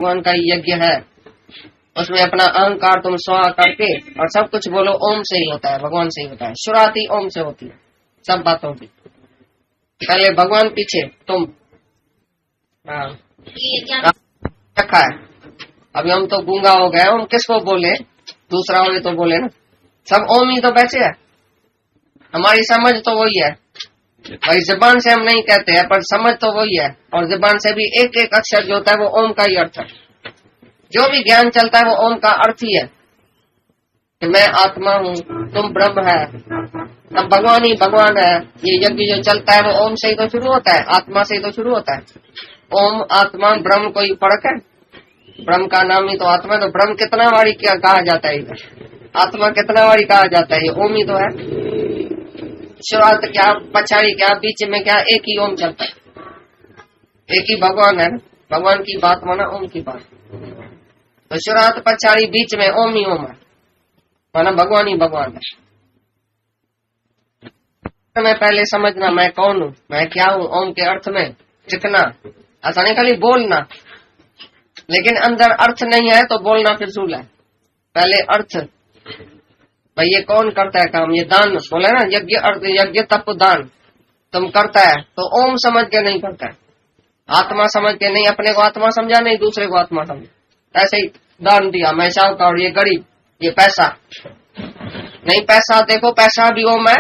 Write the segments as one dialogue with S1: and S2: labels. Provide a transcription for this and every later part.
S1: भगवान का यज्ञ है, उसमें अपना अहंकार तुम स्वा करके और सब कुछ बोलो ओम से ही होता है, भगवान से ही होता है। शुरुआती ओम से होती है सब बातों की। पहले भगवान, पीछे तुम। रखा है। अभी हम तो गूंगा हो गए, हम किसको बोले? दूसरा हो तो बोले ना, सब ओम ही तो बैठे है। हमारी समझ तो वही है भाई, जुबान से हम नहीं कहते हैं पर समझ तो वही है। और जुबान से भी एक एक अक्षर जो होता है वो ओम का ही अर्थ है। जो भी ज्ञान चलता है वो ओम का अर्थ ही है कि मैं आत्मा हूँ, तुम ब्रह्म है, तब भगवान ही भगवान है। ये यज्ञ जो चलता है वो ओम से ही तो शुरू होता है, आत्मा से ही तो शुरू होता है। ओम आत्मा ब्रह्म कोई फर्क है? ब्रह्म का नाम ही तो आत्मा है, तो ब्रह्म कितना बारी क्या कहा जाता है इधर, आत्मा कितना बारी कहा जाता है? ये ओम ही तो है। शुरुआत क्या, पछाड़ी क्या, बीच में क्या, एक ही ओम चलता है, एक ही भगवान है। भगवान की बात माना ओम की बात। तो शुरुआत पछाड़ी बीच में ओम ही ओम है, माना भगवान ही भगवान है। मैं पहले समझना मैं कौन हूँ, मैं क्या हूँ, ओम के अर्थ में चितना। ऐसा नहीं खाली बोलना, लेकिन अंदर अर्थ नहीं है तो बोलना फिजूल है। पहले अर्थ, भाई ये कौन करता है काम? ये दान बोले ना, यज्ञ अर्थ, यज्ञ तप दान तुम करता है तो ओम समझ के नहीं करता है, आत्मा समझ के नहीं। अपने को आत्मा समझा नहीं, दूसरे को आत्मा समझा। ऐसे ही दान दिया, मैं शाहूकार, ये गरीब, ये पैसा नहीं। पैसा देखो, पैसा भी ओम है,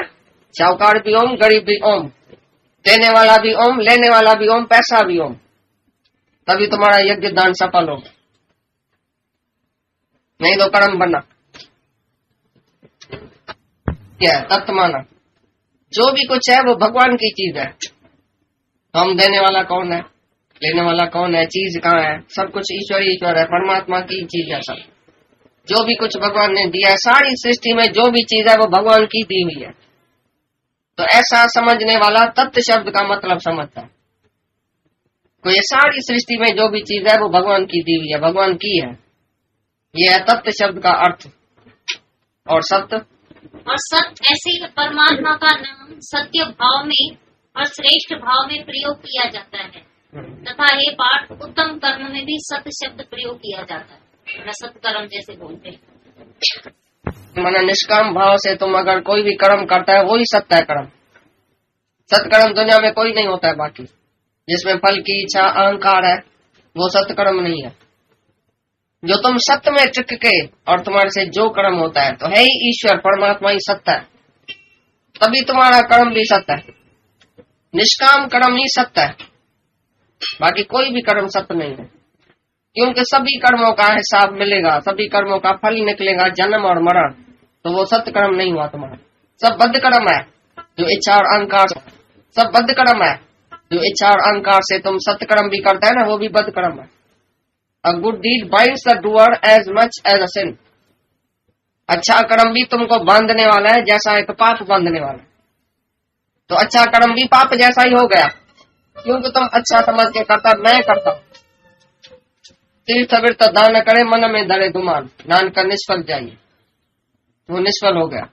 S1: शाहूकार भी ओम, गरीब भी ओम, देने वाला भी ओम, लेने वाला भी ओम, पैसा भी ओम। तभी तुम्हारा यज्ञ दान सफल हो, नहीं तो कर्म बना। क्या तत्व माना, जो भी कुछ है वो भगवान की चीज है। तो हम देने वाला कौन है, लेने वाला कौन है, चीज कहाँ है? सब कुछ ईश्वर ईश्वर है, परमात्मा की चीज है सब। जो भी कुछ भगवान ने दिया है, सारी सृष्टि में जो भी चीज है वो भगवान की दी हुई है। तो ऐसा समझने वाला तत्व शब्द का मतलब समझता है। तो ये सारी सृष्टि में जो भी चीज है वो भगवान की दी हुई है, भगवान की है। ये है तत्व शब्द का अर्थ। और सत्य,
S2: और सत्य ऐसे ही परमात्मा का नाम सत्य भाव में और श्रेष्ठ भाव में प्रयोग किया जाता है, तथा हे पाठ उत्तम कर्म में भी सत्य शब्द प्रयोग किया जाता है। सत्कर्म जैसे बोलते हैं,
S1: माना निष्काम भाव से तुम अगर कोई भी कर्म करता है वही सत्य है कर्म। सत्कर्म दुनिया में कोई नहीं होता है बाकी, जिसमें फल की इच्छा अहंकार है वो सत्कर्म नहीं है। जो तुम सत्य में टिक के और तुम्हारे से जो कर्म होता है तो है ही ईश्वर परमात्मा ही सत्य है, तभी तुम्हारा कर्म भी सत्य है। निष्काम कर्म ही सत्य है, बाकी कोई भी कर्म सत्य नहीं है। क्योंकि सभी कर्मों का हिसाब मिलेगा, सभी कर्मों का फल निकलेगा, जन्म और मरण। तो वो सत्य कर्म नहीं हुआ तुम्हारा। सब बद्ध कर्म है जो इच्छा और अहंकार, सब बद्ध कर्म है जो इच्छा और अहंकार से तुम सत्य कर्म भी करता है ना, वो भी बद्ध कर्म है। A good deed binds the doer as much as a sin. अच्छा कर्म भी तुमको बांधने वाला है जैसा एक पाप बांधने वाला है। तो अच्छा कर्म भी पाप जैसा ही हो गया, क्योंकि तुम अच्छा समझ के करता, मैं करता हूँ। तीर्थ विर्थ दान करे मन में धरे गुमान, नान कर निष्फल जाइए, वो निष्फल हो गया।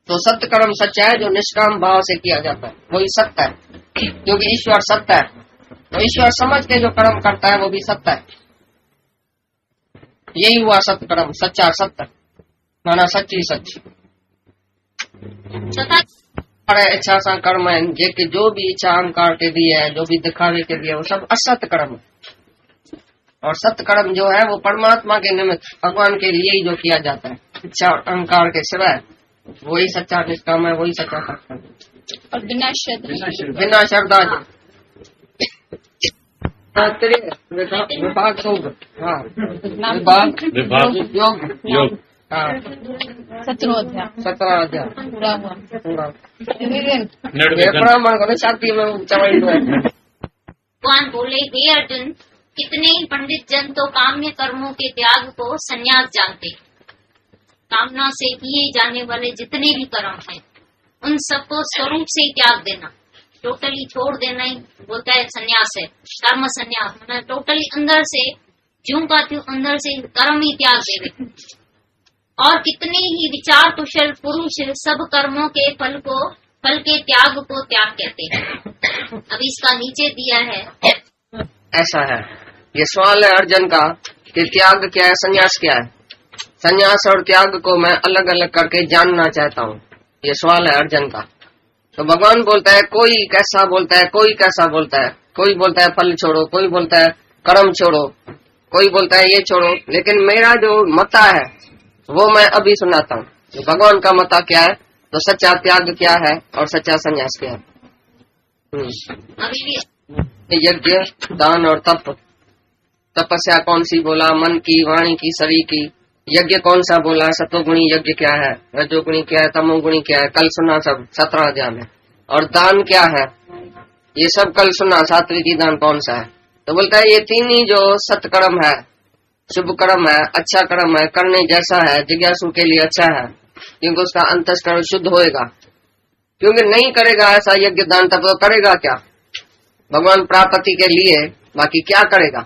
S1: तो सत्य कर्म सच्चा है जो निष्काम भाव से किया जाता है, वही सत्य है, क्योंकि ईश्वर सत्य है। तो ईश्वर समझ के जो कर्म करता है वो भी सत्य है। यही हुआ सत्य कर्म, सच्चा सत्य माना सच्ची सच्ची। इच्छा सा कर्म है जो भी इच्छा अहंकार के दिए है, जो भी दिखावे के दिए, वो सब असत्य कर्म है। और सत्य कर्म जो है वो परमात्मा के निमित्त भगवान के लिए ही जो किया जाता है, इच्छा और अहंकार के सिवाय, वही सच्चा निष्काम है, वही सच्चा सत्य।
S2: और
S1: बिना श्रद्धा विभाग योग, हाँ विभाग योग, हाँ 17 अध्याय पूरा हुआ। ब्राह्मण को छाती में चवाई हुआ।
S2: भगवान बोले, हे अर्जुन, कितने ही पंडित जन तो काम्य कर्मों के त्याग को संन्यास जानते। कामना से किए जाने वाले जितने भी कर्म हैं उन सबको स्वरूप से त्याग देना, टोटली छोड़ देना ही बोलता है संन्यास है। कर्म संन्यास मतलब टोटली अंदर से ज्यों का त्यों अंदर से कर्म ही त्याग देवे। और कितने ही विचार कुशल पुरुष सब कर्मों के फल के त्याग को त्याग कहते हैं। अब इसका नीचे दिया है,
S1: ऐसा है ये सवाल है अर्जुन का कि त्याग क्या है, संन्यास क्या है। संन्यास और त्याग को मैं अलग अलग करके जानना चाहता हूँ, ये सवाल है अर्जुन का। तो भगवान बोलता है कोई कैसा बोलता है, कोई कैसा बोलता है, कोई बोलता है फल छोड़ो, कोई बोलता है कर्म छोड़ो, कोई बोलता है ये छोड़ो, लेकिन मेरा जो मता है वो मैं अभी सुनाता हूँ। तो भगवान का मता क्या है, तो सच्चा त्याग क्या है और सच्चा संन्यास क्या है।
S2: अभी भी
S1: यज्ञ, दान और तप। तपस्या कौन सी बोला, मन की, वाणी की, शरीर की। यज्ञ कौन सा बोला, सतोगुणी यज्ञ क्या है, रजोगुणी क्या है, तमोगुणी क्या है, कल सुना सब 17 अध्याय में। और दान क्या है, ये सब कल सुना, सात्विकी दान कौन सा है। तो बोलता है ये तीन ही जो सत्कर्म है, शुभ कर्म है, अच्छा कर्म है, करने जैसा है, जिज्ञासु के लिए अच्छा है, क्योंकि उसका अंतस्करण शुद्ध होएगा। क्योंकि नहीं करेगा ऐसा यज्ञ दान तप तो करेगा क्या, भगवान प्राप्ति के लिए, बाकी क्या करेगा।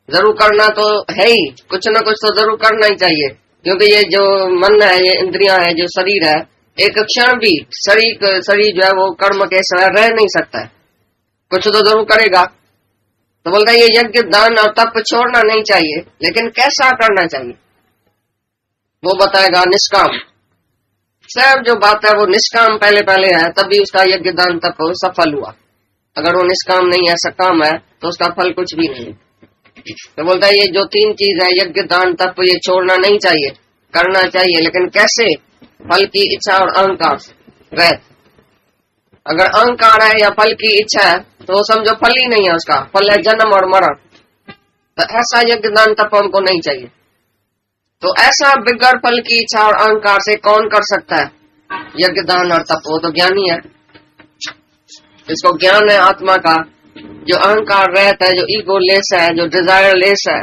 S1: जरूर करना तो है ही, कुछ ना कुछ तो जरूर करना ही चाहिए, क्योंकि ये जो मन है, ये इंद्रियां है, जो शरीर है, एक क्षण भी शरीर जो है वो कर्म के सिवा रह नहीं सकता है, कुछ तो जरूर करेगा। तो बोलता है ये यज्ञ दान और तप छोड़ना नहीं चाहिए, लेकिन कैसा करना चाहिए वो बताएगा। निष्काम, सब जो बात है वो निष्काम पहले पहले है, तभी उसका यज्ञ दान तप सफल हुआ। अगर वो निष्काम नहीं है, सकाम है, तो उसका फल कुछ भी नहीं है। तो बोलता है ये जो तीन चीज है, यज्ञ दान तप, ये छोड़ना नहीं चाहिए, करना चाहिए, लेकिन कैसे। फल की इच्छा और अहंकार रहित। अगर अहंकार है या फल की इच्छा है तो समझो फल ही नहीं है, उसका फल है जन्म और मरण। तो ऐसा यज्ञ दान तप हमको नहीं चाहिए। तो ऐसा बिगड़ फल की इच्छा और अहंकार से कौन कर सकता है यज्ञ दान और तप, वो तो ज्ञानी है। इसको ज्ञान है आत्मा का, जो अहंकार रहता है, जो ईगो लेस है, जो डिजायर लेस है,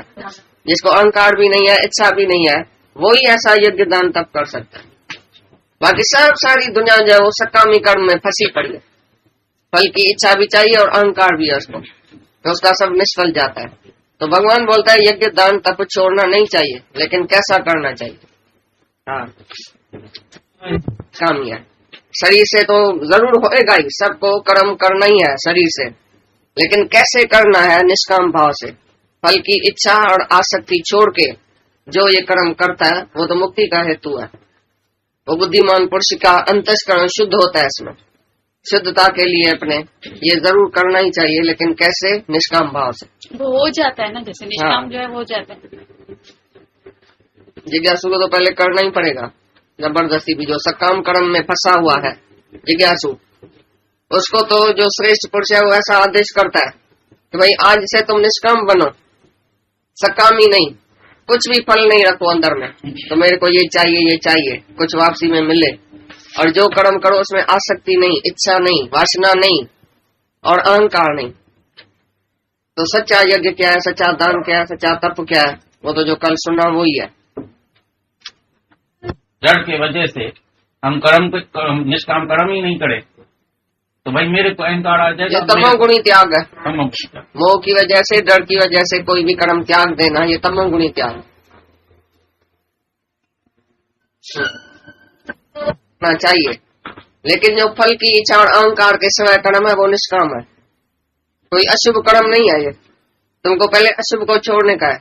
S1: जिसको अहंकार भी नहीं है, इच्छा भी नहीं है, वही ऐसा यज्ञ दान तप कर सकता है। बाकी सब सारी दुनिया जो है वो सकामी कर्म में फंसी पड़ी है, फल की इच्छा भी चाहिए और अहंकार भी है उसको, तो उसका सब निष्फल जाता है। तो भगवान बोलता है यज्ञ दान तप छोड़ना नहीं चाहिए, लेकिन कैसा करना चाहिए। हाँ, काम है शरीर से तो जरूर होएगा ही, सबको कर्म करना ही है शरीर से, लेकिन कैसे करना है, निष्काम भाव से। फल की इच्छा और आसक्ति छोड़ के जो ये कर्म करता है वो तो मुक्ति का हेतु है। वो बुद्धिमान पुरुष का अंतस्करण शुद्ध होता है, इसमें शुद्धता के लिए अपने ये जरूर करना ही चाहिए, लेकिन कैसे, निष्काम भाव से।
S3: वो हो जाता है ना, जैसे निष्काम जो है वो हो जाता है।
S1: जिज्ञासु को तो पहले करना ही पड़ेगा जबरदस्ती भी। जो सकाम कर्म में फंसा हुआ है जिज्ञासु, उसको तो जो श्रेष्ठ पुरुष है वो ऐसा आदेश करता है कि भाई आज से तुम निष्काम बनो, सकामी नहीं, कुछ भी फल नहीं रखो अंदर में, तो मेरे को ये चाहिए, कुछ वापसी में मिले। और जो कर्म करो उसमें आसक्ति नहीं, इच्छा नहीं, वासना नहीं और अहंकार नहीं। तो सच्चा यज्ञ क्या है, सच्चा दान क्या है, सच्चा तप क्या है, वो तो जो कल सुना वो ही है।
S4: जड़ के वजह से हम निष्काम कर्म ही नहीं करे तो भाई मेरे को अहंकार आ जाएगा।
S1: ये तमोगुणी त्याग है।
S4: तमोगुणी,
S1: मोह की वजह से, डर की वजह से कोई भी कर्म त्याग देना, ये तमोगुणी त्याग ना चाहिए। लेकिन जो फल की इच्छा और अहंकार के सिवाय कर्म है वो निष्काम है, कोई अशुभ कर्म नहीं है। ये तुमको पहले अशुभ को छोड़ने का है,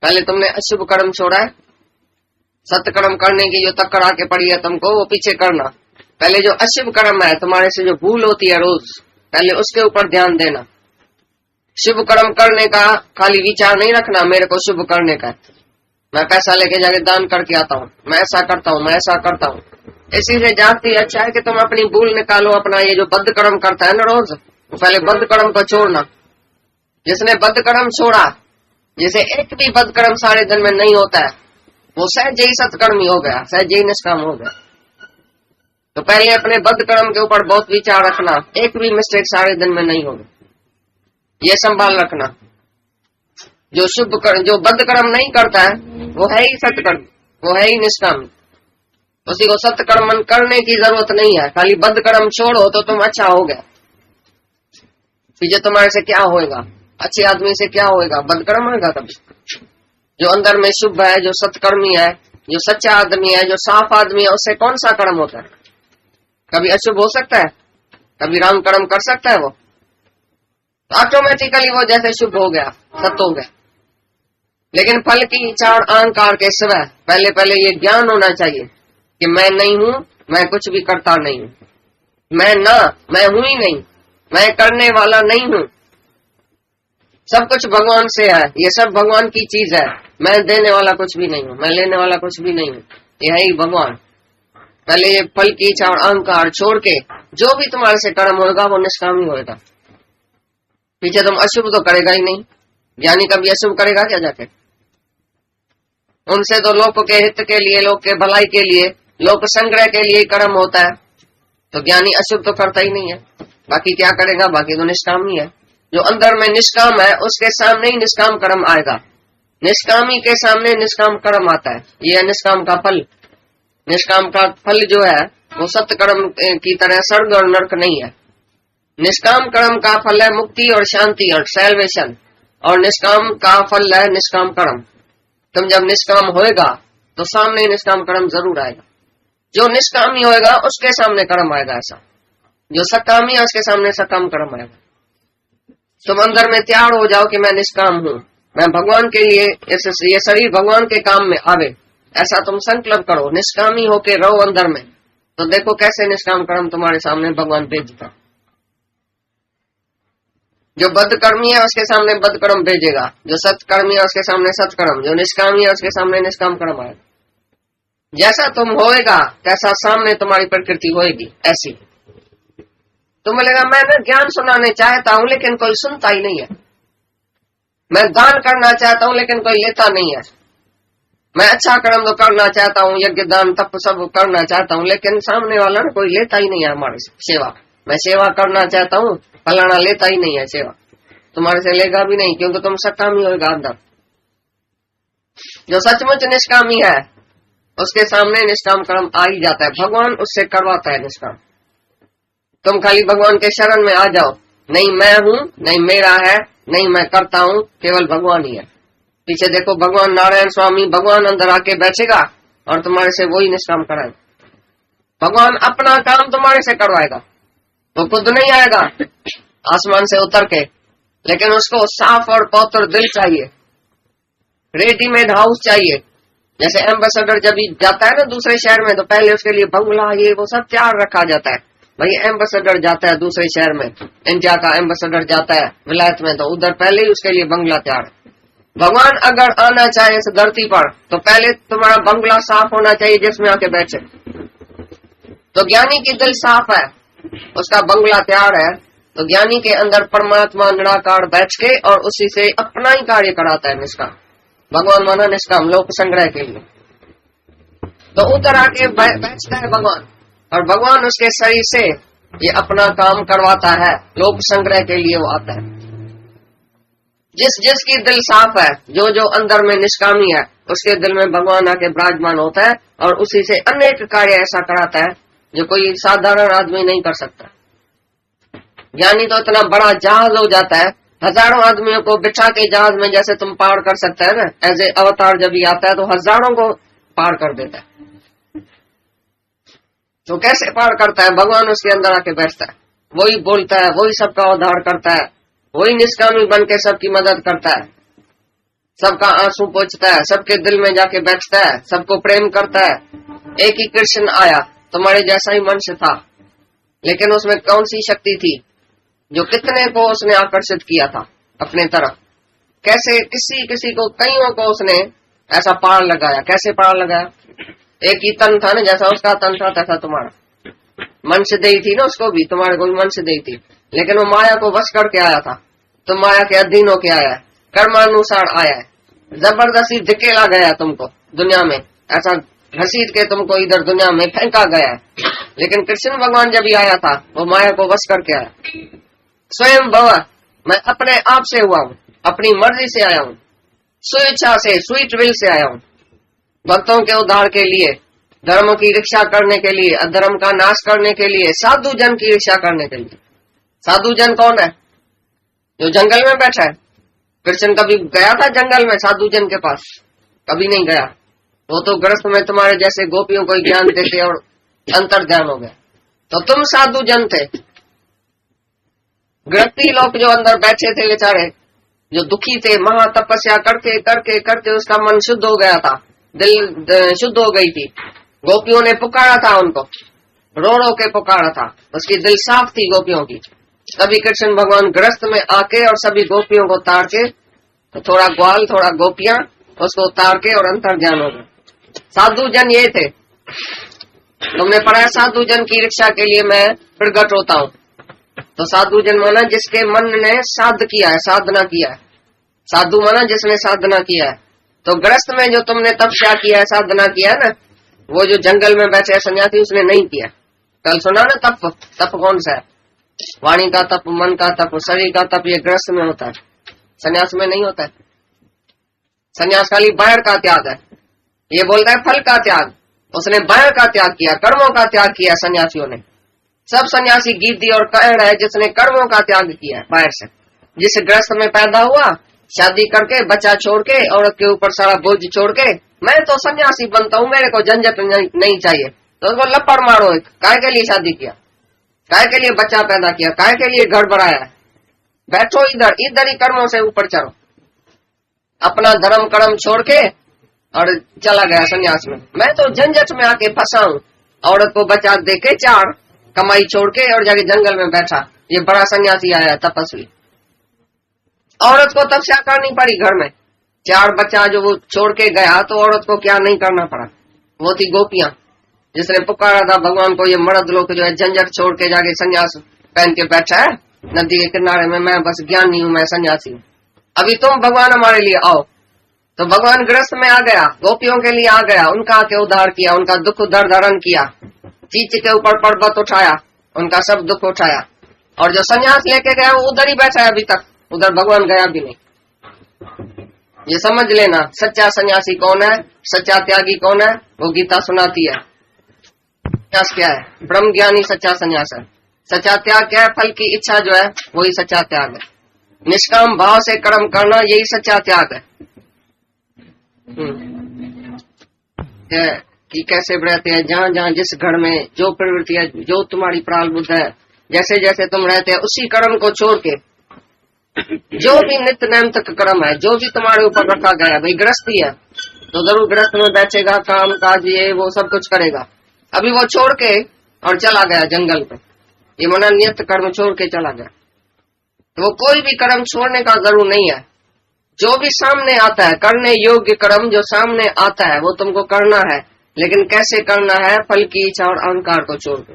S1: पहले तुमने अशुभ कर्म छोड़ा है, सत्कर्म करने की जो तक्कर आके पड़ी है तुमको, वो पीछे करना। पहले जो अशुभ कर्म है, तुम्हारे से जो भूल होती है रोज, पहले उसके ऊपर ध्यान देना। शुभ कर्म करने का खाली विचार नहीं रखना, मेरे को शुभ करने का, मैं पैसा लेके जाके दान करके आता हूँ, मैं ऐसा करता हूँ, मैं ऐसा करता हूँ। इसी से जाती अच्छा है कि तुम अपनी भूल निकालो। अपना ये जो बद्ध कर्म करता है ना रोज, वो पहले बद्ध कर्म को छोड़ना। जिसने बद्ध कर्म छोड़ा, जिसे एक भी बद्ध कर्म सारे दिन में नहीं होता है, वो सहज ही सत्कर्मी हो गया, सहज ही निष्काम हो गया। तो पहले अपने बद्ध कर्म के ऊपर बहुत विचार रखना, एक भी मिस्टेक सारे दिन में नहीं होगी, ये संभाल रखना। जो जो बद्ध कर्म नहीं करता है वो है ही सत्कर्म, वो है ही निष्काम। उसी को सत्कर्मन करने की जरूरत नहीं है, खाली बद्ध कर्म छोड़ो तो तुम अच्छा हो गया। फिर तुम्हारे से क्या होएगा, अच्छे आदमी से क्या होएगा, बद्ध कर्म होगा कभी। जो अंदर में शुभ है, जो सत्कर्मी है, जो सच्चा आदमी है, जो साफ आदमी है, उससे कौन सा कर्म होता है। कभी अशुभ हो सकता है, कभी राम कर्म कर सकता है वो। तो ऑटोमेटिकली वो जैसे शुभ हो गया, सत्य हो गया। लेकिन फल की इच्छा और अहंकार के सिवा पहले पहले ये ज्ञान होना चाहिए कि मैं नहीं हूं, मैं कुछ भी करता नहीं हूं, मैं हूं ही नहीं, मैं करने वाला नहीं हूं, सब कुछ भगवान से है, ये सब भगवान की चीज है, मैं देने वाला कुछ भी नहीं हूं, मैं लेने वाला कुछ भी नहीं हूं, ये है ही भगवान। पहले ये फल की इच्छा और अहंकार छोड़ के जो भी तुम्हारे से कर्म होगा वो निष्काम ही होगा। पीछे तुम अशुभ तो करेगा ही नहीं, ज्ञानी कभी अशुभ करेगा क्या जाके? उनसे तो लोक के हित के लिए, लोक के भलाई के लिए, लोक संग्रह के लिए कर्म होता है, तो ज्ञानी अशुभ तो करता ही नहीं है। बाकी क्या करेगा? बाकी तो निष्काम ही है। जो अंदर में निष्काम है उसके सामने ही निष्काम कर्म आएगा, निष्कामी के सामने निष्काम कर्म आता है। ये है निष्काम का फल। निष्काम का फल जो है वो सत्य कर्म की तरह स्वर्ग और नरक नहीं है। निष्काम कर्म का फल है मुक्ति और शांति और सैल्वेशन, और निष्काम का फल है निष्काम कर्म। तुम जब निष्काम होएगा तो सामने निष्काम कर्म जरूर आएगा। जो निष्कामी होएगा उसके सामने कर्म आएगा ऐसा, जो सकामी है उसके सामने सकाम कर्म आएगा। तुम अंदर में तैयार हो जाओ कि मैं निष्काम हूं, मैं भगवान के लिए, ये शरीर भगवान के काम में आवे, ऐसा तुम संकल्प करो, निष्कामी होके रहो अंदर में, तो देखो कैसे निष्काम कर्म तुम्हारे सामने भगवान भेजता। जो बदकर्मी है उसके सामने बदकर्म भेजेगा, जो सत्कर्मी है उसके सामने सत्कर्म, जो निष्कामी है उसके सामने निष्काम कर्म आएगा। जैसा तुम होएगा तैसा सामने तुम्हारी प्रकृति होएगी ऐसी। तो बोलेगा मैं ना ज्ञान सुनाने चाहता हूं लेकिन कोई सुनता ही नहीं है, मैं दान करना चाहता हूं लेकिन कोई लेता नहीं है, मैं अच्छा कर्म तो करना चाहता हूं, यज्ञ दान तप सब करना चाहता हूं, लेकिन सामने वाला ना कोई लेता ही नहीं है हमारे से सेवा। मैं सेवा करना चाहता हूं, फलाना लेता ही नहीं है सेवा, तुम्हारे से लेगा भी नहीं, क्योंकि तुम सकामी होगा अंदर। जो सचमुच निष्कामी है उसके सामने निष्काम कर्म आ ही जाता है, भगवान उससे करवाता है निष्काम। तुम खाली भगवान के शरण में आ जाओ, नहीं मैं हूं, नहीं मेरा है, नहीं मैं करता हूं, केवल भगवान ही है। पीछे देखो भगवान नारायण स्वामी, भगवान अंदर आके बैठेगा और तुम्हारे से वही निष्काम कराएगा। भगवान अपना काम तुम्हारे से करवाएगा, वो खुद नहीं आएगा आसमान से उतर के, लेकिन उसको साफ और पवित्र दिल चाहिए, रेडीमेड हाउस चाहिए। जैसे एम्बेसडर जब जाता है ना दूसरे शहर में, तो पहले उसके लिए बंगला ये वो सब तैयार रखा जाता है। भाई एम्बेसडर जाता है दूसरे शहर में, इंडिया का एम्बेसडर जाता है विलायत में, तो उधर पहले ही उसके लिए बंगला तैयार है। भगवान अगर आना चाहे इस धरती पर तो पहले तुम्हारा बंगला साफ होना चाहिए जिसमें आके बैठे। तो ज्ञानी की दिल साफ है, उसका बंगला तैयार है, तो ज्ञानी के अंदर परमात्मा निराकार बैठ के और उसी से अपना ही कार्य कराता है निष्काम। भगवान माना निष्काम लोक संग्रह के लिए, तो उतर आके बैठता है भगवान, और भगवान उसके शरीर से ये अपना काम करवाता है, लोक संग्रह के लिए वो आता है। जिसकी दिल साफ है, जो अंदर में निष्कामी है, उसके दिल में भगवान आके विराजमान होता है और उसी से अनेक कार्य ऐसा कराता है जो कोई साधारण आदमी नहीं कर सकता। ज्ञानी तो इतना बड़ा जहाज हो जाता है, हजारों आदमियों को बिठा के जहाज में जैसे तुम पार कर सकते हैं ना, ऐसे अवतार जब भी आता है तो हजारों को पार कर देता है। तो कैसे पार करता है? भगवान उसके अंदर आके बैठता है, वही बोलता है, वही सबका उद्धार करता है, वही निष्कामी बन के सबकी मदद करता है, सबका आंसू पोंछता है, सबके दिल में जाके बैठता है, सबको प्रेम करता है। एक ही कृष्ण आया, तुम्हारे जैसा ही मनुष्य था, लेकिन उसमें कौन सी शक्ति थी जो कितने को उसने आकर्षित किया था अपने तरफ? कैसे किसी को कईयों को उसने ऐसा पार लगाया। कैसे पार लगाया? एक ही तन था ना, जैसा उसका तन था तैसा तुम्हारा। मनुष्य देही थी ना उसको भी, तुम्हारे को भी मनुष्य देही थी, लेकिन वो माया को वश करके आया था। तुम माया के अधीन होके आया है, कर्मानुसार आया है, जबरदस्ती धकेला गया तुमको दुनिया में, ऐसा घसीट के तुमको इधर दुनिया में फेंका गया है। लेकिन कृष्ण भगवान जब भी आया था वो माया को वश करके आया। स्वयं भव, मैं अपने आप से हुआ हूँ, अपनी मर्जी से आया हूँ, स्वेच्छा से, स्वीट विल से आया हूँ, भक्तों के उद्धार के लिए, धर्म की रक्षा करने के लिए, अधर्म का नाश करने के लिए, साधु जन की रक्षा करने के लिए। साधु जन कौन है? जो जंगल में बैठा है। कृष्ण कभी गया था जंगल में साधु जन के पास? कभी नहीं गया। वो तो ग्रस्त में तुम्हारे जैसे गोपियों को ज्ञान देते और अंतर ध्यान हो गया। तो तुम साधु जन थे, गृहस्थी लोग जो अंदर बैठे थे बेचारे, जो दुखी थे, महा तपस्या करके करके करके उसका मन शुद्ध हो गया था, दिल शुद्ध हो गई थी। गोपियों ने पुकारा था उनको, रो रो के पुकारा था, उसकी दिल साफ थी गोपियों की। तभी कृष्ण भगवान गृहस्थ में आके और सभी गोपियों को तार के, तो थोड़ा ग्वाल थोड़ा गोपियां, उसको उतार के और अंतर ज्ञान हो गए। साधु जन ये थे, तुमने पढ़ा है साधु जन की रक्षा के लिए मैं प्रगट होता हूँ। तो साधु जन माना जिसके मन ने साध किया है, साधना किया है। साधु माना जिसने साधना किया है। तो गृहस्थ में जो तुमने तपस्या किया है, साधना किया है ना, वो जो जंगल में बैठे सन्यासी उसने नहीं किया। कल सुना ना तप, तप कौन सा है? वाणी का तप, मन का तप, शरीर का तप, ये गृहस्थ में होता है, सन्यास में नहीं होता है। सन्यास खाली बाहर का त्याग है। ये बोलता है फल का त्याग, उसने बाहर का त्याग किया, कर्मों का त्याग किया सन्यासियों ने। सब सन्यासी गीत और कह रहा है जिसने कर्मों का त्याग किया है बाहर से। जिस गृहस्थ में पैदा हुआ, शादी करके बच्चा छोड़ के, औरत के ऊपर सारा बोझ छोड़ के, मैं तो सन्यासी बनता हूँ, मेरे को झंझट नहीं चाहिए, तो उसको लपड़ मारो। काय के लिए शादी किया, काय के लिए बच्चा पैदा किया, काय के लिए घर बढ़ाया है? बैठो इधर, इधर ही कर्मों से ऊपर चढ़ो। अपना धर्म कर्म छोड़ के और चला गया सन्यास में। मैं तो झंझट में आके फंसा हूँ, औरत को बच्चा दे के चार, कमाई छोड़ के और जाके जंगल में बैठा। ये बड़ा सन्यासी आया तपस्वी। औरत को तपस्या करनी पड़ी घर में, चार बच्चा जो वो छोड़ के गया, तो औरत को क्या नहीं करना पड़ा। वो थी गोपियां, जिसने पुकारा था भगवान को, ये मर्द लोग जो है झंझट छोड़ के जाके सन्यास पहन के बैठा है नदी के किनारे में, मैं बस ज्ञानी हूँ, मैं सन्यासी हूँ, अभी तुम भगवान हमारे लिए आओ। तो भगवान गृहस्थ में आ गया, गोपियों के लिए आ गया, उनका आके उद्धार किया, उनका दुख दर्द हरण किया, चीच के ऊपर पर्वत उठाया, उनका सब दुख उठाया। और जो सन्यास लेके गया वो उधर ही बैठा है अभी तक, उधर भगवान गया भी नहीं। ये समझ लेना सच्चा सन्यासी कौन है, सच्चा त्यागी कौन है, वो गीता सुनाती है। सन्यास क्या है? ब्रह्म ज्ञानी सच्चा सन्यास है। सच्चा त्याग क्या है? फल की इच्छा जो है वही सच्चा त्याग है। निष्काम भाव से कर्म करना, यही सच्चा त्याग है। कि कैसे रहते हैं, जहाँ जहाँ जिस घर में जो प्रवृत्ति है, जो तुम्हारी प्रारब्ध है, जैसे जैसे तुम रहते हैं, उसी कर्म को छोड़ के जो भी नित्य नैम तक कर्म है, जो भी तुम्हारे ऊपर रखा गया है, भाई गृहस्थी है तो जरूर गृहस्थ में बैठेगा, काम काज ये वो सब कुछ करेगा। अभी वो छोड़ के और चला गया जंगल पे, ये मना नियत कर्म छोड़ के चला गया। तो वो कोई भी कर्म छोड़ने का जरूर नहीं है। जो भी सामने आता है, करने योग्य कर्म जो सामने आता है वो तुमको करना है, लेकिन कैसे करना है? फल की इच्छा और अहंकार को छोड़ के।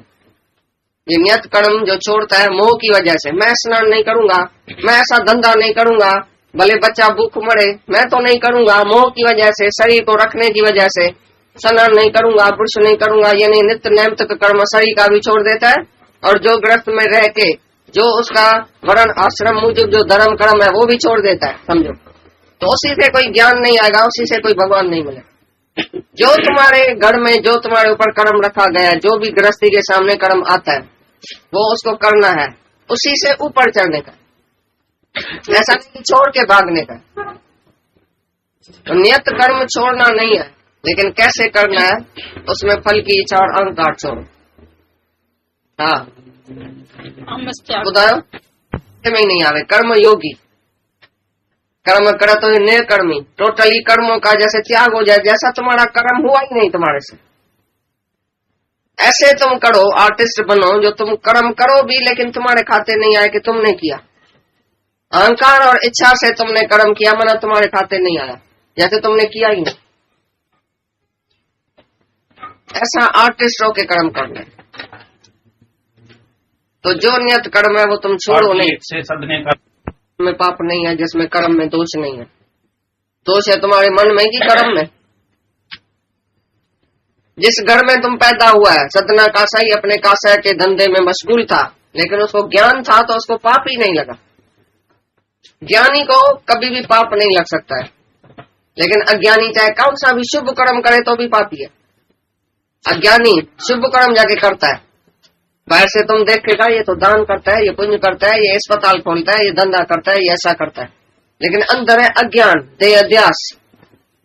S1: ये नियत कर्म जो छोड़ता है मोह की वजह से, मैं स्नान नहीं करूंगा, मैं ऐसा धंधा नहीं करूंगा, भले बच्चा भूख मरे, मैं तो नहीं करूंगा, मोह की वजह से, शरीर को रखने की वजह से स्नान नहीं करूंगा, पुरुष नहीं करूंगा, यानी नित्य नैमित्तिक कर्म शरीर का भी छोड़ देता है। और जो गृहस्थ में रह के जो उसका वर्ण आश्रम मुजब जो धर्म कर्म है वो भी छोड़ देता है, समझो। तो उसी से कोई ज्ञान नहीं आएगा, उसी से कोई भगवान नहीं मिलेगा। जो तुम्हारे घर में जो तुम्हारे ऊपर कर्म रखा गया है, जो भी गृहस्थी के सामने कर्म आता है वो उसको करना है, उसी से ऊपर चढ़ने का, ऐसा नहीं छोड़ के भागने का। तो नियत कर्म छोड़ना नहीं है, लेकिन कैसे करना है उसमें फल की इच्छा और अहंकार छोड़ो। हाँ बताओ में ही नहीं आवे। कर्म योगी कर्म करे तो निर्कर्मी, टोटली कर्मों का जैसे त्याग हो जाए, जैसा तुम्हारा कर्म हुआ ही नहीं तुम्हारे से, ऐसे तुम करो, आर्टिस्ट बनो जो तुम कर्म करो भी लेकिन तुम्हारे खाते नहीं आए कि तुमने किया। अहंकार और इच्छा से तुमने कर्म किया, मना तुम्हारे खाते नहीं आया, जैसे तुमने किया ही नहीं। ऐसा आर्टिस्ट हो के कर्म करना है। तो जो नियत कर्म है वो तुम छोड़ो नहीं।
S4: से सदने का
S1: में पाप नहीं है, जिसमें कर्म में दोष नहीं है। दोष है तुम्हारे मन में कि कर्म में। जिस घर में तुम पैदा हुआ है, सदना कासाई अपने कासा के धंधे में मशगूल था, लेकिन उसको ज्ञान था तो उसको पाप ही नहीं लगा। ज्ञानी को कभी भी पाप नहीं लग सकता है, लेकिन अज्ञानी चाहे कौन सा भी शुभ कर्म करे तो भी पापी है। अज्ञानी शुभ कर्म जाके करता है, बाहर से तुम देखेगा ये तो दान करता है, ये पुण्य करता है, ये अस्पताल खोलता है, ये धंधा करता है, ये ऐसा करता है, लेकिन अंदर है अज्ञान, देह अध्यास।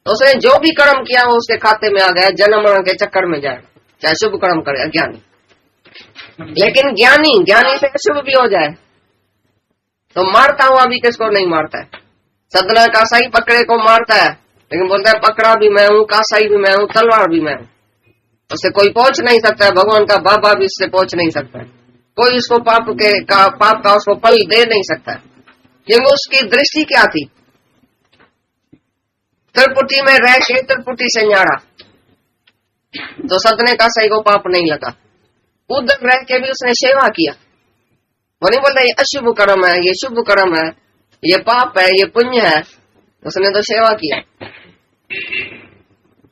S1: तो उसने जो भी कर्म किया वो उसके खाते में आ गया, जन्म मरण के चक्कर में जाएगा, चाहे शुभ कर्म करे अज्ञानी। लेकिन ज्ञानी से शुभ भी हो जाए, तो मारता हुआ भी किसको नहीं मारता है। सदना कासाई पकड़े को मारता है, लेकिन बोलता है पकड़ा भी मैं हूँ, कासाई भी मैं हूँ, तलवार भी मैं हूँ। उससे कोई पहुंच नहीं सकता है, भगवान का बाबा भी इससे पहुंच नहीं सकता है। कोई उसको पाप का उसको फल दे नहीं सकता है, क्योंकि उसकी दृष्टि क्या थी। त्रिपुटी में रह के त्रिपुटी से न्याड़ा, तो सदने कासाई को पाप नहीं लगा। उधर रह के भी उसने सेवा किया। वो नहीं बोलता ये अशुभ कर्म है, ये शुभ कर्म है, ये पाप है, ये पुण्य है, उसने तो सेवा किया।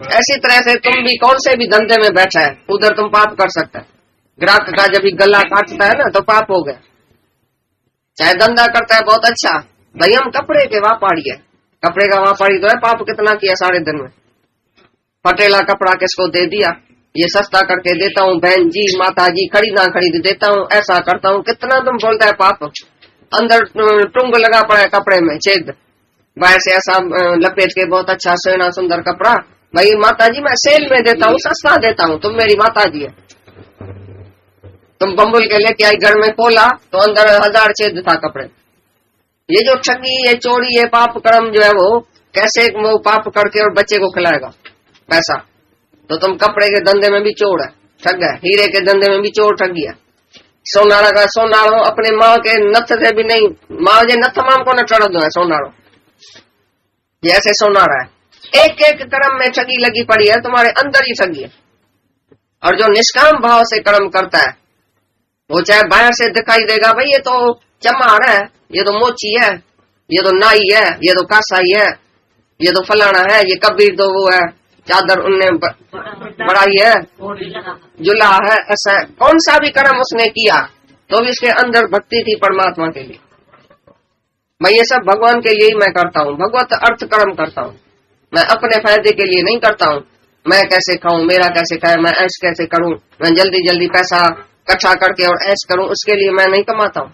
S1: ऐसी तरह से तुम भी कौन से भी धंधे में बैठा है, उधर तुम पाप कर सकता है। ग्राहक का जब भी गला काटता है ना तो पाप हो गया। चाहे धंधा करता है बहुत अच्छा, भाई हम कपड़े के व्यापारी है, कपड़े का व्यापारी तो है, पाप कितना किया सारे दिन में। फटेला कपड़ा किसको दे दिया, ये सस्ता करके देता हूँ, बहन जी माता जी खरीद ना खरीद देता हूँ, ऐसा करता हूँ, कितना तुम बोलता है पाप। अंदर टुंग लगा पड़ा है कपड़े में, छेद, बाहर से ऐसा लपेट के बहुत अच्छा सोना सुंदर कपड़ा, भाई माता जी मैं सेल में देता हूँ, सस्ता देता हूँ, तुम मेरी माता जी है। तुम बम्बुल के लेके आई, घर में खोला तो अंदर 1000 छेद था कपड़े। ये जो ठगी, ये चोरी, ये पाप कर्म जो है वो कैसे वो पाप करके और बच्चे को खिलाएगा पैसा। तो तुम कपड़े के धंधे में भी चोर है, ठग है, हीरे के धंधे में भी चोर ठगी है। सोनारा का सोनारो अपने माँ के नथ से भी नहीं, माँ जे नथ माम को न चढ़ दो है सोनारो, ये ऐसे सोनारा है। एक एक कर्म में ठगी लगी पड़ी है, तुम्हारे अंदर ही ठगी है। और जो निष्काम भाव से कर्म करता है, वो चाहे बाहर से दिखाई देगा भाई ये तो चमार है, ये तो मोची है, ये तो नाई है, ये तो कासाई है, ये तो फलाना है, ये कबीर तो वो है, चादर उनने बढ़ाई है, जुला है, ऐसा कौन सा भी कर्म उसने किया तो भी इसके अंदर भक्ति थी परमात्मा के लिए। मैं ये सब भगवान के लिए ही मैं करता हूँ, भगवत अर्थ कर्म करता हूँ, मैं अपने फायदे के लिए नहीं करता हूँ। मैं कैसे खाऊं, मेरा कैसे खाए, मैं ऐश कैसे करूं, मैं जल्दी जल्दी पैसा इकट्ठा करके और ऐश करूं, उसके लिए मैं नहीं कमाता हूं।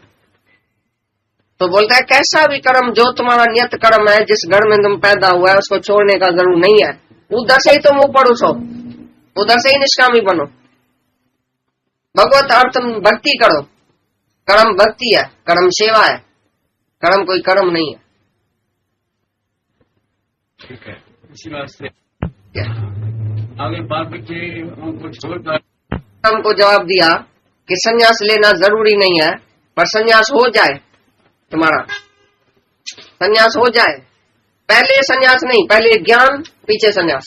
S1: तो बोलता है कैसा भी कर्म जो तुम्हारा नियत कर्म है, जिस घर में तुम पैदा हुआ है उसको छोड़ने का जरूर नहीं है। उधर से ही तुम ऊपर उठो, उधर से ही निष्कामी बनो, भगवत अर्थ भक्ति करो। कर्म भक्ति है, कर्म सेवा है, कर्म कोई कर्म नहीं है।
S4: ठीक है, इसी बात से आगे बात कुछ
S1: हमको जवाब दिया कि संन्यास लेना जरूरी नहीं है, पर संन्यास हो जाए, तुम्हारा संन्यास हो जाए। पहले संन्यास नहीं, पहले ज्ञान पीछे संन्यास।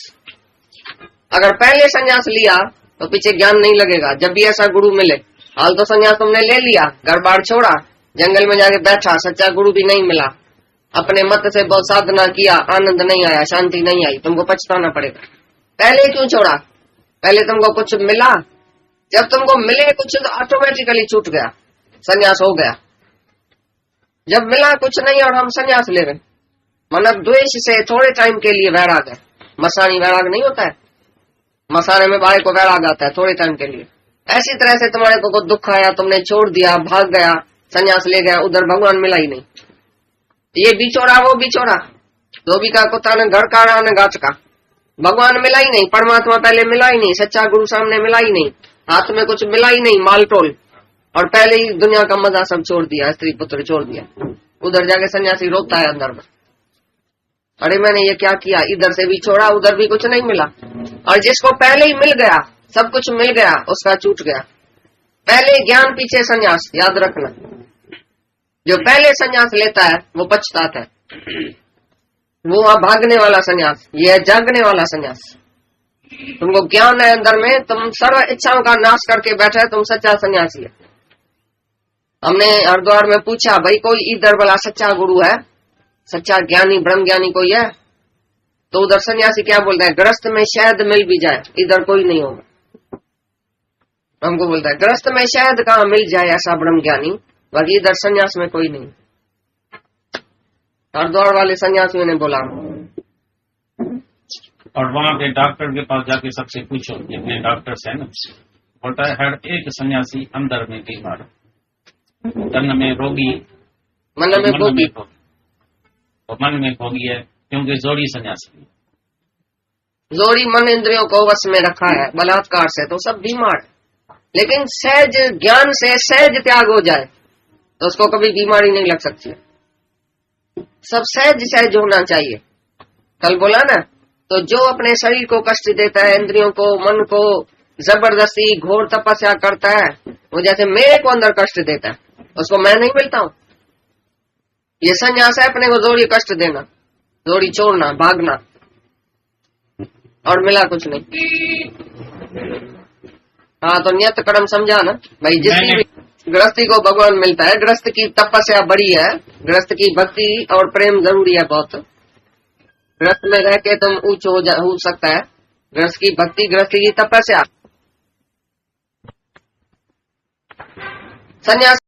S1: अगर पहले संन्यास लिया तो पीछे ज्ञान नहीं लगेगा। जब भी ऐसा गुरु मिले, हाल तो संन्यास तुमने ले लिया, घर बार छोड़ा, जंगल में जाके बैठा, सच्चा गुरु भी नहीं मिला, अपने मत से बहुत साधना किया, आनंद नहीं आया, शांति नहीं आई, तुमको पछताना पड़ेगा। पहले क्यों छोड़ा? पहले तुमको कुछ मिला, जब तुमको मिले कुछ तो ऑटोमेटिकली छूट गया, संन्यास हो गया। जब मिला कुछ नहीं और हम संन्यास ले रहे, मतलब द्वेष से थोड़े टाइम के लिए वैराग है। मसानी वैराग नहीं होता है, मसाने में बाड़े को वैराग आता है थोड़े टाइम के लिए। ऐसी तरह से तुम्हारे को दुख आया, तुमने छोड़ दिया, भाग गया, संन्यास ले गया, उधर भगवान मिला ही नहीं। ये बिछोड़ा वो बिछोड़ा, धोबी का कुत्ता ने घर काटा ने गाछ का, भगवान मिला ही नहीं, परमात्मा पहले मिला ही नहीं, सच्चा गुरु सामने मिला ही नहीं, हाथ में कुछ मिला ही नहीं, माल टोल, और पहले ही दुनिया का मजा सब छोड़ दिया, स्त्री पुत्र छोड़ दिया। उधर जाके सन्यासी रोता है अंदर में, अरे मैंने ये क्या किया, इधर से भी छोड़ा, उधर भी कुछ नहीं मिला। और जिसको पहले ही मिल गया, सब कुछ मिल गया, उसका छूट गया। पहले ज्ञान पीछे सन्यास, याद रखना। जो पहले सन्यास लेता है वो पछताता है, वो वहां भागने वाला सन्यास, ये है जागने वाला सन्यास। तुमको ज्ञान है अंदर में, तुम सर्व इच्छाओं का नाश करके बैठे, तुम सच्चा सन्यासी है। हमने हरिद्वार में पूछा, भाई कोई इधर वाला सच्चा गुरु है, सच्चा ज्ञानी ब्रह्म ज्ञानी कोई है? तो उधर सन्यासी क्या बोलता है, गृहस्थ में शायद मिल भी जाए, इधर कोई नहीं होगा। हमको बोलता है गृहस्थ में शायद कहाँ मिल जाए ऐसा ब्रह्म ज्ञानी, बाकी इधर सन्यास में कोई नहीं। हरिद्वार वाले सन्यासियों ने बोला,
S4: और वहाँ के डॉक्टर के पास जाके सबसे पूछो, जितने डॉक्टर्स है ना, बोलता है हर एक सन्यासी अंदर में बीमार है, तन में रोगी,
S1: मन में भोगी,
S4: और मन में भोगी है, क्योंकि जोड़ी सन्यासी,
S1: जोड़ी मन इंद्रियों को वश में रखा है बलात्कार से, तो सब बीमार है। लेकिन सहज ज्ञान से सहज त्याग हो जाए, तो उसको कभी बीमारी नहीं लग सकती। सब सहज सहज होना चाहिए। कल बोला ना, तो जो अपने शरीर को कष्ट देता है, इंद्रियों को, मन को जबरदस्ती घोर तपस्या करता है, वो जैसे मेरे को अंदर कष्ट देता है, उसको मैं नहीं मिलता हूं। ये संन्यास है अपने को जोड़ी कष्ट देना, जोड़ी छोड़ना, भागना, और मिला कुछ नहीं। हाँ, तो नियत कर्म समझा ना भाई। जिसकी भी गृहस्थी को भगवान मिलता है, गृहस्थ की तपस्या बड़ी है, गृहस्थ की भक्ति और प्रेम जरूरी है बहुत। गृहस्थ में रह के तुम ऊंच हो सकता है, गृहस्थ की भक्ति, गृहस्थ की तपस्या। संन्यास